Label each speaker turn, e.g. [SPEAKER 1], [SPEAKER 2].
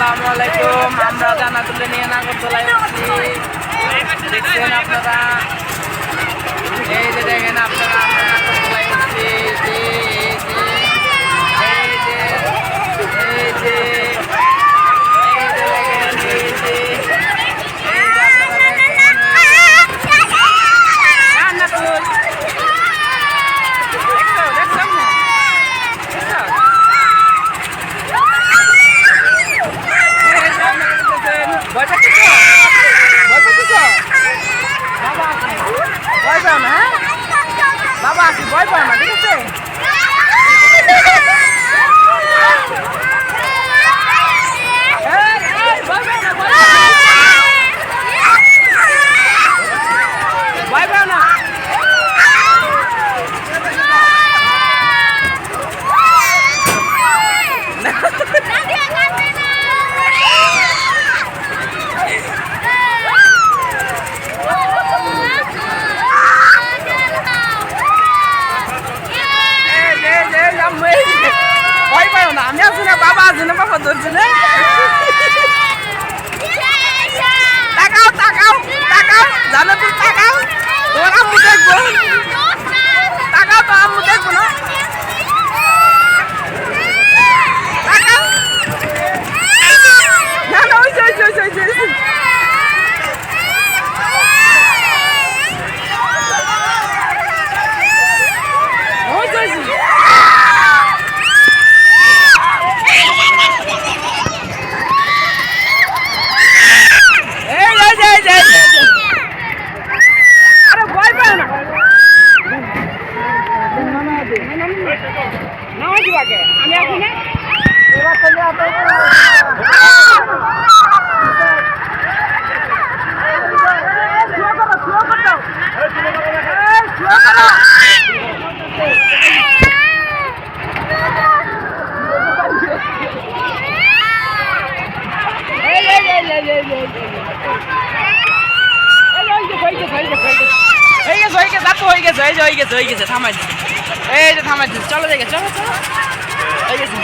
[SPEAKER 1] আসসালামু আলাইকুম। আমরা জানাতুলে নিয়ে নাগরদোলায় উঠছি। দেখছেন আপনারা, এই যে দেখেন আপনারা, আমরা নাগরদোলায় উঠছি। বাবা আসি ভয় পাও না, ঠিক আছে? ভয় পাও না। ভয় পাও না, আমি আছি না, বাবা আছে না, বাবা ধরছে না। তাকাও তাকাও তাকাও, জানো তুমি, তাকাও, তোমার আম্মু দেখবো, তাকাও তো, আম্মু দেখবো না, তাকাও না না, ওই আমি আছি না। হয়ে গেছে থামাই, এই যে থামাই, চলো দেখে, চলো চলো, হয়ে গেছে।